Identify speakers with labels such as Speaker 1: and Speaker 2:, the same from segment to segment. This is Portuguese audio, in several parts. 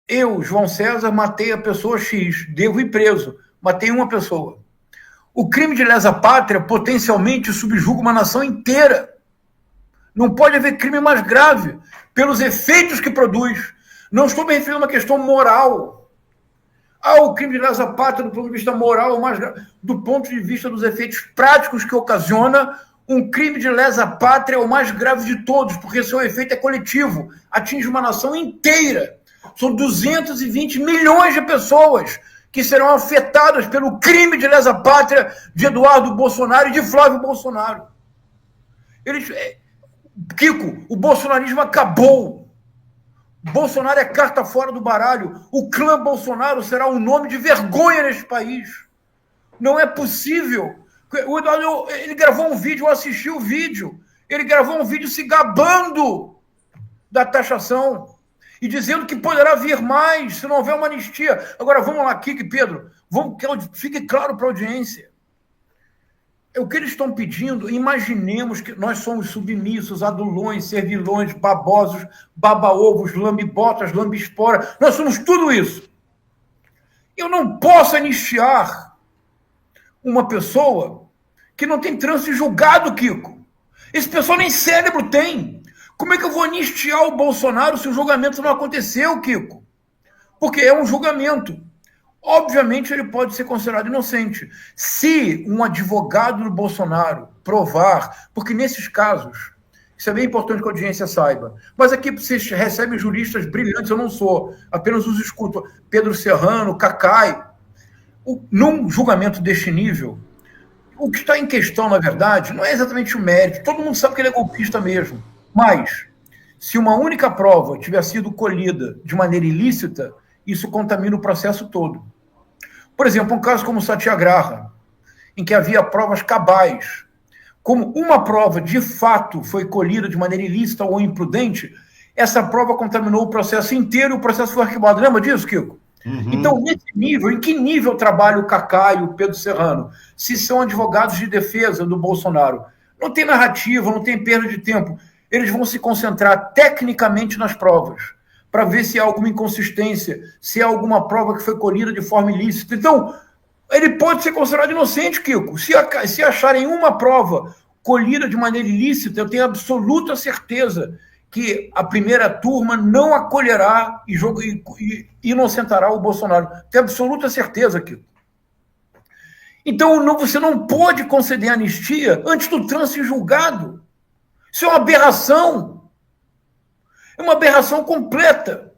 Speaker 1: Eu, João César, matei a pessoa X, devo ir preso, matei uma pessoa. O crime de lesa pátria potencialmente subjuga uma nação inteira. Não pode haver crime mais grave pelos efeitos que produz. Não estou me referindo a uma questão moral. O crime de lesa pátria, do ponto de vista moral, é mais grave. Do ponto de vista dos efeitos práticos que ocasiona, um crime de lesa pátria é o mais grave de todos, porque seu efeito é coletivo, atinge uma nação inteira. São 220 milhões de pessoas que serão afetadas pelo crime de lesa pátria de Eduardo Bolsonaro e de Flávio Bolsonaro. Kiko, o bolsonarismo acabou. Bolsonaro é carta fora do baralho. O clã Bolsonaro será um nome de vergonha neste país. Não é possível. O Eduardo, ele gravou um vídeo, eu assisti o vídeo. Ele gravou um vídeo se gabando da taxação e dizendo que poderá vir mais se não houver uma anistia. Agora, vamos lá, Kiko e Pedro. Vamos, que fique claro para a audiência. O que eles estão pedindo, imaginemos que nós somos submissos, adulões, servilões, babosos, baba-ovos, lambe-botas, lambe-espora. Nós somos tudo isso. Eu não posso anistiar uma pessoa que não tem trânsito julgado, Kiko. Esse pessoal nem cérebro tem. Como é que eu vou anistiar o Bolsonaro se o julgamento não aconteceu, Kiko? Porque é um julgamento. Obviamente, ele pode ser considerado inocente. Se um advogado do Bolsonaro provar, porque nesses casos, isso é bem importante que a audiência saiba, mas aqui vocês recebem juristas brilhantes, eu não sou, apenas os escuto. Pedro Serrano, Cacai. Num julgamento deste nível, o que está em questão, na verdade, não é exatamente o mérito. Todo mundo sabe que ele é golpista mesmo. Mas, se uma única prova tiver sido colhida de maneira ilícita, isso contamina o processo todo. Por exemplo, um caso como o Satyagraha, em que havia provas cabais. Como uma prova de fato foi colhida de maneira ilícita ou imprudente, essa prova contaminou o processo inteiro e o processo foi arquivado. Lembra disso, Kiko? Uhum. Então, nesse nível, em que nível trabalha o Cacá e o Pedro Serrano? Se são advogados de defesa do Bolsonaro. Não tem narrativa, não tem perda de tempo. Eles vão se concentrar tecnicamente nas provas, para ver se há alguma inconsistência, se há alguma prova que foi colhida de forma ilícita. Então, ele pode ser considerado inocente, Kiko. Se acharem uma prova colhida de maneira ilícita, eu tenho absoluta certeza que a primeira turma não acolherá e inocentará o Bolsonaro. Tenho absoluta certeza, Kiko. Então, você não pode conceder anistia antes do trânsito julgado. Isso é uma aberração. É uma aberração completa.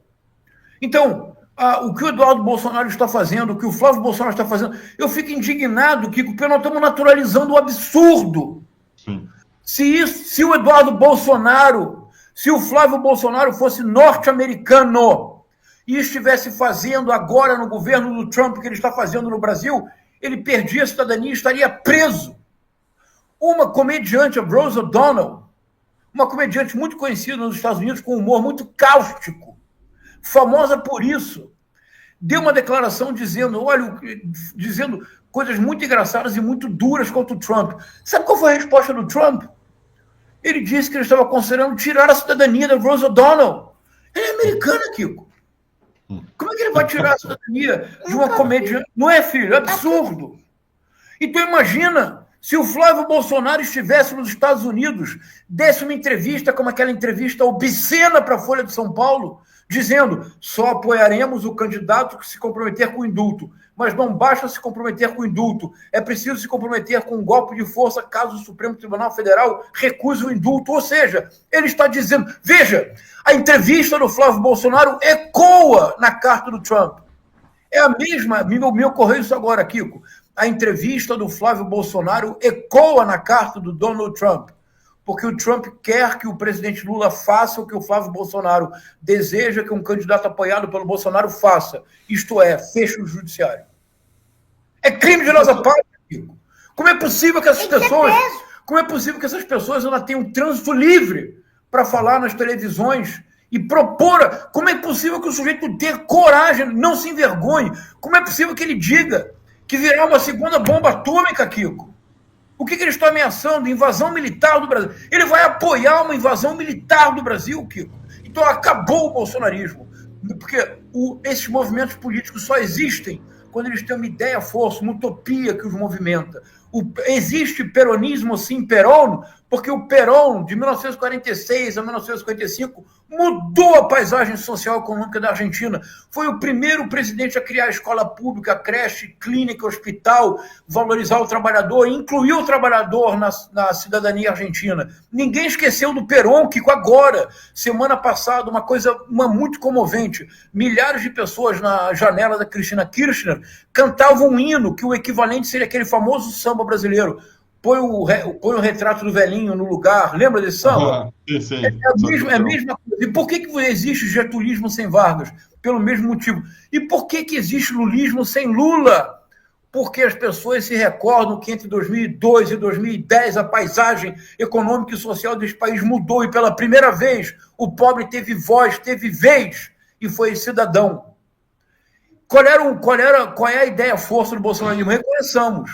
Speaker 1: Então, o que o Eduardo Bolsonaro está fazendo, o que o Flávio Bolsonaro está fazendo, eu fico indignado, Kiko, porque nós estamos naturalizando o absurdo. Sim. Se o Eduardo Bolsonaro, se o Flávio Bolsonaro fosse norte-americano e estivesse fazendo agora no governo do Trump o que ele está fazendo no Brasil, ele perdia a cidadania e estaria preso. Uma comediante, a Rose O'Donnell, uma comediante muito conhecida nos Estados Unidos, com humor muito cáustico, famosa por isso, deu uma declaração dizendo coisas muito engraçadas e muito duras contra o Trump. Sabe qual foi a resposta do Trump? Ele disse que ele estava considerando tirar a cidadania da Rose O'Donnell. Ela é americana, Kiko. Como é que ele vai tirar a cidadania de uma comediante? Não é, filho? É absurdo. Então imagina se o Flávio Bolsonaro estivesse nos Estados Unidos, desse uma entrevista, como aquela entrevista obscena para a Folha de São Paulo, dizendo: só apoiaremos o candidato que se comprometer com o indulto. Mas não basta se comprometer com o indulto, é preciso se comprometer com um golpe de força caso o Supremo Tribunal Federal recuse o indulto. Ou seja, ele está dizendo... Veja, a entrevista do Flávio Bolsonaro ecoa na carta do Trump. É a mesma... Me ocorreu isso agora, Kiko. A entrevista do Flávio Bolsonaro ecoa na carta do Donald Trump, porque o Trump quer que o presidente Lula faça o que o Flávio Bolsonaro deseja que um candidato apoiado pelo Bolsonaro faça, isto é, feche o judiciário. É crime de lesa pátria, Kiko. Como é possível que essas pessoas ainda tenham um trânsito livre para falar nas televisões e propor? Como é possível que o sujeito tenha coragem, não se envergonhe? Como é possível que ele diga que virá uma segunda bomba atômica, Kiko? O que ele está ameaçando? Invasão militar do Brasil. Ele vai apoiar uma invasão militar do Brasil, Kiko. Então acabou o bolsonarismo. Porque esses movimentos políticos só existem quando eles têm uma ideia força, uma utopia que os movimenta. Existe peronismo, sim, Perón, porque o Perón, de 1946 a 1955, mudou a paisagem social e econômica da Argentina. Foi o primeiro presidente a criar escola pública, creche, clínica, hospital, valorizar o trabalhador, incluir o trabalhador na cidadania argentina. Ninguém esqueceu do Perón, que agora, semana passada, uma coisa muito comovente, milhares de pessoas na janela da Cristina Kirchner cantavam um hino, que o equivalente seria aquele famoso samba brasileiro. Põe o retrato do velhinho no lugar. Lembra desse samba?
Speaker 2: Sim.
Speaker 1: É a mesma coisa. E por que existe getulismo sem Vargas? Pelo mesmo motivo. E por que existe lulismo sem Lula? Porque as pessoas se recordam que entre 2002 e 2010 a paisagem econômica e social desse país mudou e pela primeira vez o pobre teve voz, teve vez e foi cidadão. Qual é a ideia-força do bolsonarismo? Reconheçamos.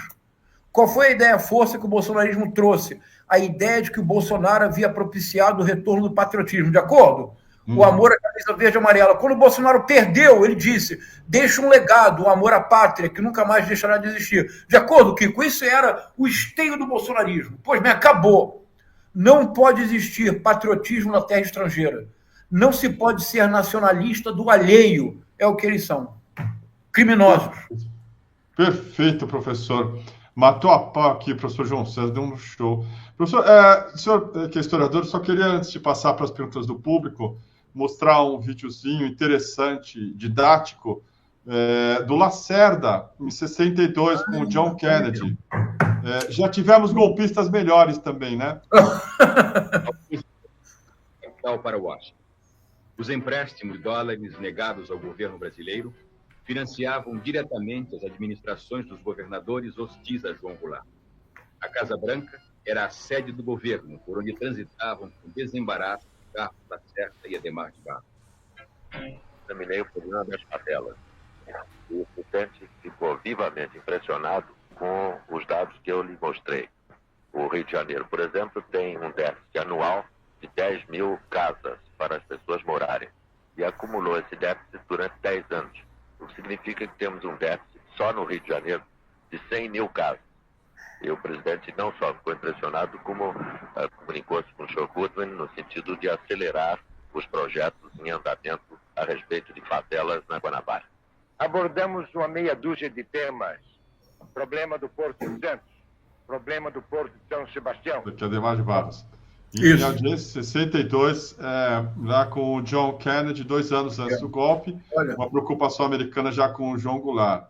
Speaker 1: Qual foi a ideia-força que o bolsonarismo trouxe? A ideia de que o Bolsonaro havia propiciado o retorno do patriotismo, de acordo? O amor à camisa verde e amarela. Quando o Bolsonaro perdeu, ele disse, deixa um legado, o amor à pátria, que nunca mais deixará de existir. De acordo, Kiko? Isso era o esteio do bolsonarismo. Pois bem, acabou. Não pode existir patriotismo na terra estrangeira. Não se pode ser nacionalista do alheio. É o que eles são. Criminosos.
Speaker 2: Perfeito, professor. Matou a pau aqui, professor João César, deu um show. Professor, senhor que é historiador, só queria, antes de passar para as perguntas do público, mostrar um videozinho interessante, didático, do Lacerda, em 62, com o John Kennedy. Já golpistas melhores também, né?
Speaker 3: Para Washington. Os empréstimos de dólares negados ao governo brasileiro financiavam diretamente as administrações dos governadores hostis a João Goulart. A Casa Branca era a sede do governo, por onde transitavam com desembaraço Carlos Lacerda e Adhemar de Barros.
Speaker 4: Examinei o problema das favelas. O estudante ficou vivamente impressionado com os dados que eu lhe mostrei. O Rio de Janeiro, por exemplo, tem um déficit anual de 10 mil casas para as pessoas morarem e acumulou esse déficit durante 10 anos. O que significa que temos um déficit só no Rio de Janeiro de 100 mil casas. E o presidente não só ficou impressionado, como comunicou-se com o senhor Goodman no sentido de acelerar os projetos em andamento a respeito de favelas na Guanabara.
Speaker 5: Abordamos uma meia dúzia de temas. Problema do Porto de Santos, problema do Porto de São Sebastião.
Speaker 2: Que é Adhemar de Barros. Em audiência 62, lá com o John Kennedy, 2 anos antes do golpe, uma preocupação americana já com o João Goulart.